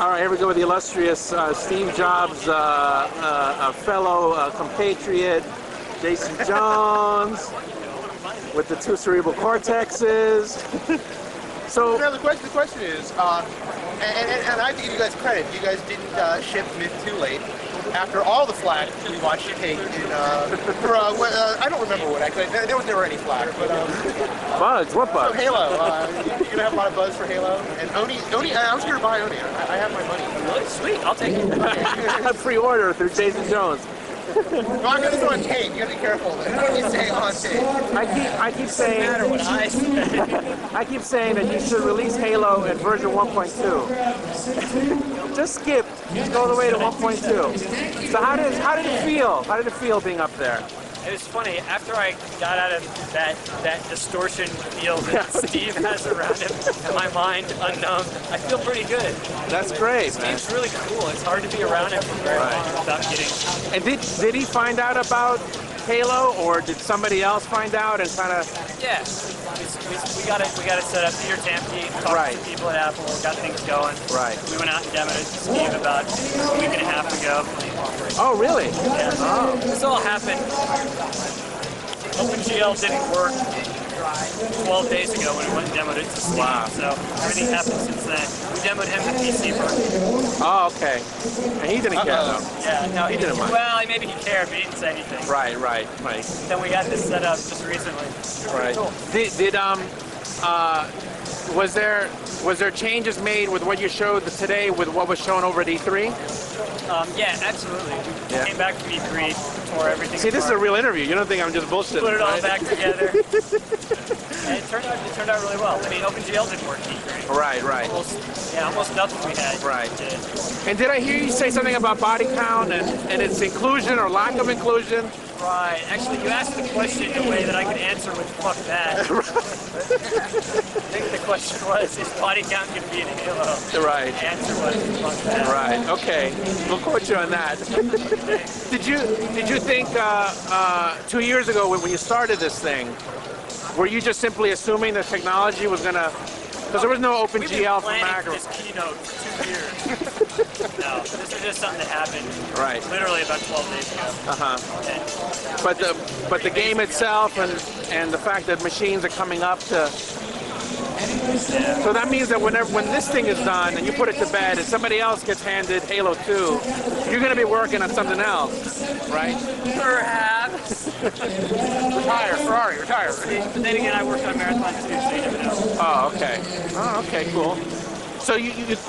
All right, here we go with the illustrious Steve Jobs, a fellow compatriot, Jason Jones, with the 2 cerebral cortexes. So now the question is, and I give you guys credit, you guys didn't ship Myth too late. After all the flack we watched you take in, I don't remember what actually, there was never any flack, but bugs, what bugs? So Halo, you're gonna have a lot of buzz for Halo, and Oni, I was gonna buy Oni. I have my money. Really? Sweet, I'll take it. Okay. Pre-order through Jason Jones. No, I'm gonna go on tape. You gotta be careful. What you say on tape? I keep saying. No matter what I say. I keep saying that you should release Halo in version 1.2. Just skip. Just go all the way to 1.2. So how did it feel? How did it feel being up there? It was funny, after I got out of that distortion field that Steve has around him, in my mind, unknown, I feel pretty good. That's great, man. Steve's really cool. It's hard to be around him for very long without getting... And did he find out about Halo, or did somebody else find out and kind of... Yeah, we got it set up. Peter Tamke talked to people at Apple, got things going. Right. We went out and demoed it to Steve about a week and a half ago. Oh, really? Yeah. Oh. This all happened. OpenGL didn't work 12 days ago when we went and demoed it to Steve. Wow. So everything happened since then. We demoed him the PC version. Oh, okay. And he didn't care, though. Yeah, no, he didn't mind. Well, maybe he cared, but he didn't say anything. Right. Then we got this set up just recently. Right. Cool. Was there changes made with what you showed today with what was shown over at E3? Yeah, absolutely. We came back from E3, tore everything See, apart. this is a real interview. You don't think I'm just bullshitting, Put it all right? back together. And it turned out really well. I mean, OpenGL didn't work E3. Right. Almost nothing we had. Right. Did. And did I hear you say something about body count and its inclusion or lack of inclusion? Right. Actually, you asked the question in a way that I could answer with "fuck that." I think the question was, is body count going to be in Halo? Right. The answer was, fuck that. Right. Okay. We'll quote you on that. Did you think 2 years ago when you started this thing, were you just simply assuming the technology was going to? Because there was no OpenGL for Macworld. This keynote for 2 years. No, this was just something that happened. Right. Literally about 12 days ago. But the game itself and the fact that machines are coming up to. So that means that when this thing is done and you put it to bed and somebody else gets handed Halo 2, you're going to be working on something else, right? Perhaps. Retire, Ferrari, retire. But then again, I work on Marathon too, so you never know. Oh, okay. Oh, okay, cool. So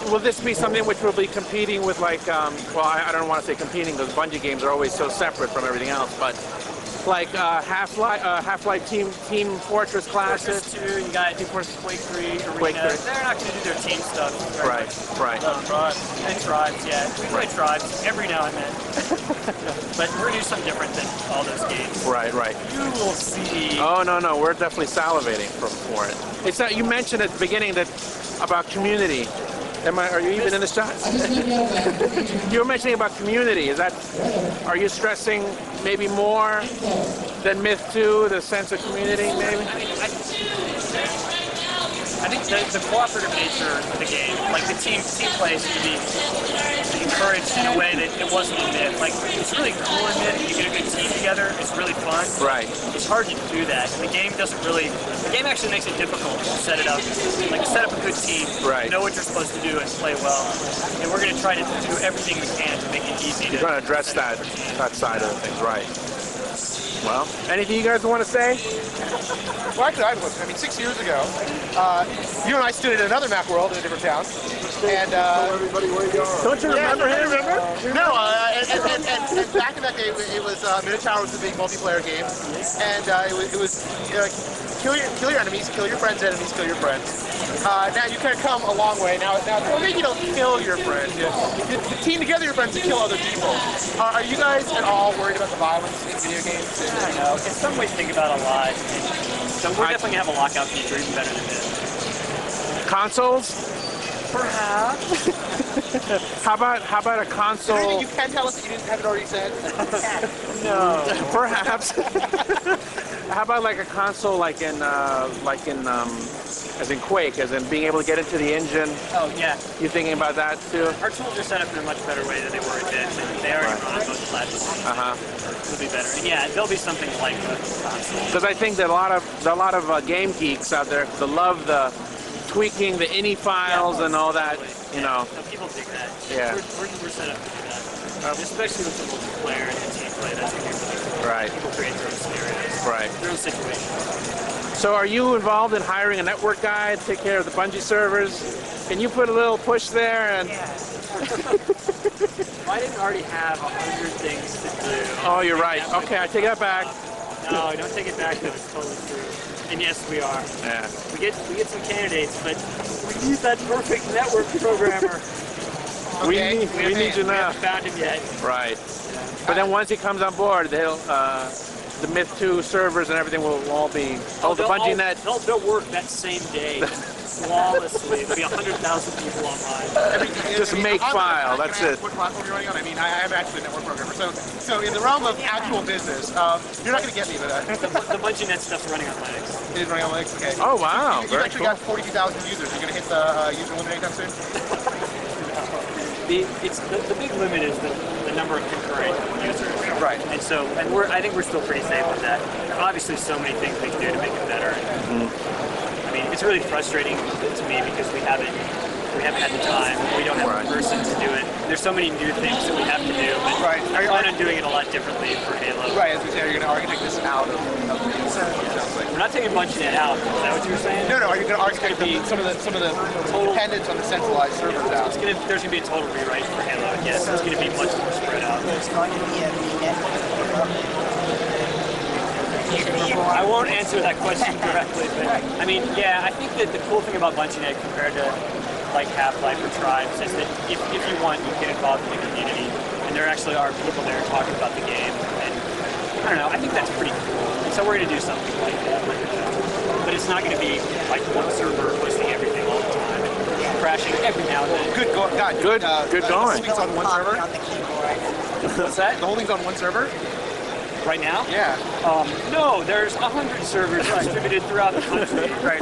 will this be something which will be competing with well, I don't want to say competing because Bungie games are always so separate from everything else, but like Half-Life Team Fortress Classic. Fortress 2, you got Quake 3, Arena. Quake 3. They're not going to do their team stuff. Right. And Tribes, yeah. We play Tribes every now and then. But we're going to do something different than all those games. Right. You will see. Oh, no, we're definitely salivating for it. It's that you mentioned at the beginning about community. Are you even in the shot? You were mentioning about community. Are you stressing maybe more than Myth 2, the sense of community, maybe? I think the cooperative nature of the game, like the team play is to be encouraged in a way that it wasn't in Myth. Like, it's really cool in Myth. You get a good team together. It's really fun. Right. It's hard to do that. The game actually makes it difficult to set it up. Like, set up a good team. Right. Know what you're supposed to do and play well. And we're going to try to do everything we can to make it easy. You're going to address that side of things, right? Well, anything you guys want to say? Well, actually, I was. 6 years ago, you and I stood at another Macworld in a different town, and everybody where you are. Don't you remember him? No, and back in that day, it was Minotaur was the big multiplayer game, and it was kill your enemies, kill your friends' enemies, kill your friends. Now you kind of come a long way. Now maybe you don't kill your friends. You team together your friends to kill other people. Are you guys at all worried about the violence in video games? I don't know. In some ways, think about it a lot. So we're definitely going to have a lockout feature even better than this. Consoles? Perhaps. How about a console? You can tell us that you didn't have it already said. No. Perhaps. How about like a console, like in as in Quake, as in being able to get into the engine? Oh yeah. You thinking about that too? Our tools are set up in a much better way than they were at Ditch, and they already run on both platforms. It'll be better. And yeah, there'll be something like the console. Because I think that a lot of game geeks out there that love the tweaking, the ini files and all that. You know. So people dig that. Yeah. We're set up to do that. Especially with the multiplayer and the team play, that's what you're looking for. Right. People create their own scenarios. Right. Their own situations. So are you involved in hiring a network guy to take care of the Bungie servers? Can you put a little push there? And I didn't already have 100 things to do. oh, you're right. Okay, I take that back. No, don't take it back. That it's totally true. And yes, we are. Yeah. We get some candidates, but we need that perfect network programmer. We need to We know. haven't found him yet. Right. But then once he comes on board, they'll the Myth 2 servers and everything will all be the Bungie net. They'll work that same day flawlessly. There'll be 100,000 people online. Just make file. That's it. What platform you're running on? I mean, I am actually a network programmer. So in the realm of actual business, you're not going to get me with that. The Bungie net stuff's running on Linux. It is running on Linux. Okay. Oh wow. You've Very actually cool. got 42,000 users. You're going to hit the user limit anytime soon? The big limit is the number of concurrent users. Right. And so, I think we're still pretty safe with that. There are obviously so many things we can do to make it better. I mean, it's really frustrating to me because we haven't had the time. We don't have a person to do it. There's so many new things that we have to do. But I plan on doing it a lot differently for Halo. Right. As we say, are you going to architect this out of the insert? It sounds like. We're not taking BungieNet out. Is that what you were saying? No. Are you going to architect some of the dependence on the centralized servers out? There's going to be a total rewrite for Halo. Yes, it's going to be much more spread out. There's going to be a VNet. I won't answer that question directly, but I mean, yeah, I think that the cool thing about BungieNet compared to like Half-Life or Tribes is that if you want, you get involved in the community, and there actually are people there talking about the game, and I don't know, I think that's pretty cool. So we're going to do something like that, but it's not going to be like one server posting everything all the time and crashing every now and then. Good going. Good The going. whole thing's on one server? On the keyboard. What's that? The whole thing's on one server? Right now? Yeah. No, there's 100 servers distributed throughout the country. Right.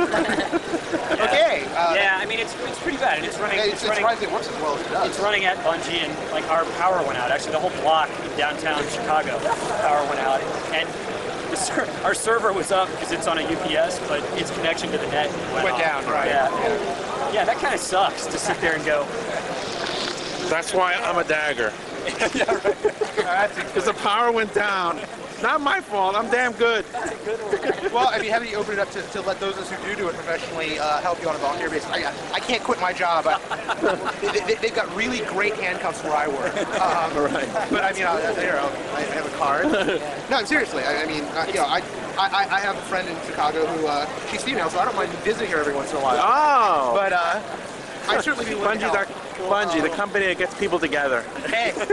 Okay. Yeah, I mean it's pretty bad, and it's running. It's surprising it works as well as it does. It's running at Bungie, and like our power went out. Actually, the whole block in downtown Chicago, power went out, and our server was up because it's on a UPS, but its connection to the net went off. down, right? Yeah, that kind of sucks to sit there and go. That's why I'm a dagger. Yeah, right. Because the power went down. Not my fault. I'm damn good. Well, I'd be happy to open it up to let those of us who do it professionally help you on a volunteer basis. I can't quit my job. They've got really great handcuffs where I work. Right. But I mean, I have a card. No, seriously. I mean, I have a friend in Chicago who she's female, so I don't mind visiting her every once in a while. Oh. But I'd certainly be willing to help. Bungie, the company that gets people together. Hey, no,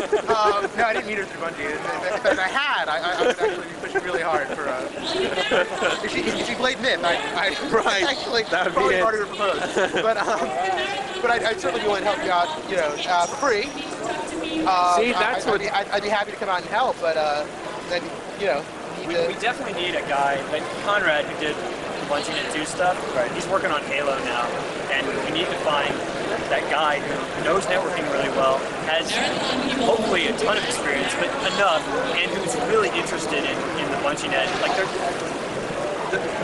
I didn't meet her through Bungie. If I had, I would actually be pushing really hard for. If she played Myth, I'd Right. actually That would be probably it. harder to propose. But I'd certainly be willing to help you out, for free. See, that's what. I'd be happy to come out and help, but then We definitely need a guy like Conrad who did the BungieNet 2 stuff. Right. He's working on Halo now, and we need to find that guy who knows networking really well, has hopefully a ton of experience, but enough, and who's really interested in the BungieNet. Like,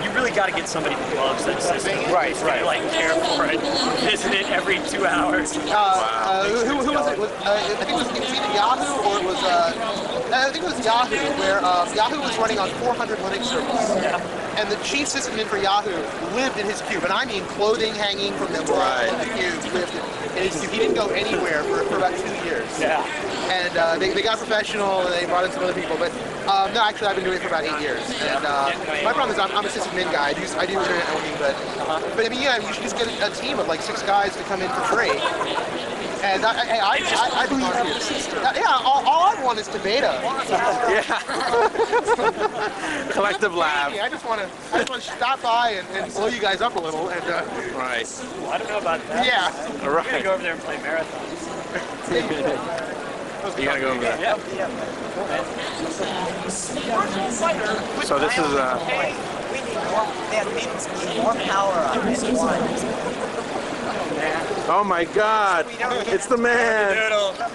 you really got to get somebody who loves that system. Right. Like care for it, visit it every 2 hours. Who was it? I think it was either Yahoo or it was. I think it was Yahoo, where Yahoo was running on 400 Linux servers. Yeah. And the chief sysadmin for Yahoo lived in his cube, and I mean clothing hanging from the wall of the cube, lived in his cube. He didn't go anywhere for about 2 years. Yeah. And they got professional, and they brought in some other people, but no, actually I've been doing it for about 8 years. And my problem is I'm a sysadmin guy. I do internet networking, but I mean, yeah, you should just get a team of like 6 guys to come in for free. And guys. I'd be happy. Yeah, all I want is to beta. Yeah. Collective laugh. I just want to stop by and blow you guys up a little. And Right. Well, I don't know about that. yeah. All I'm gonna right. go over there and play marathons. You gotta go over there. Yeah. So this is We need more, that means we need more power on this one. oh my God, it's the man.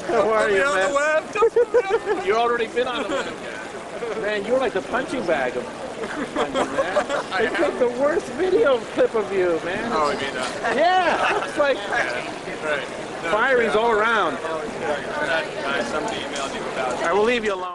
How are you, man? You've already been on the web. Man, you're like the punching bag of Bungie, man. They took the worst video clip of you, man. Oh, you mean that? Yeah, it's like Right. firings all around. Somebody emailed you about I will leave you alone.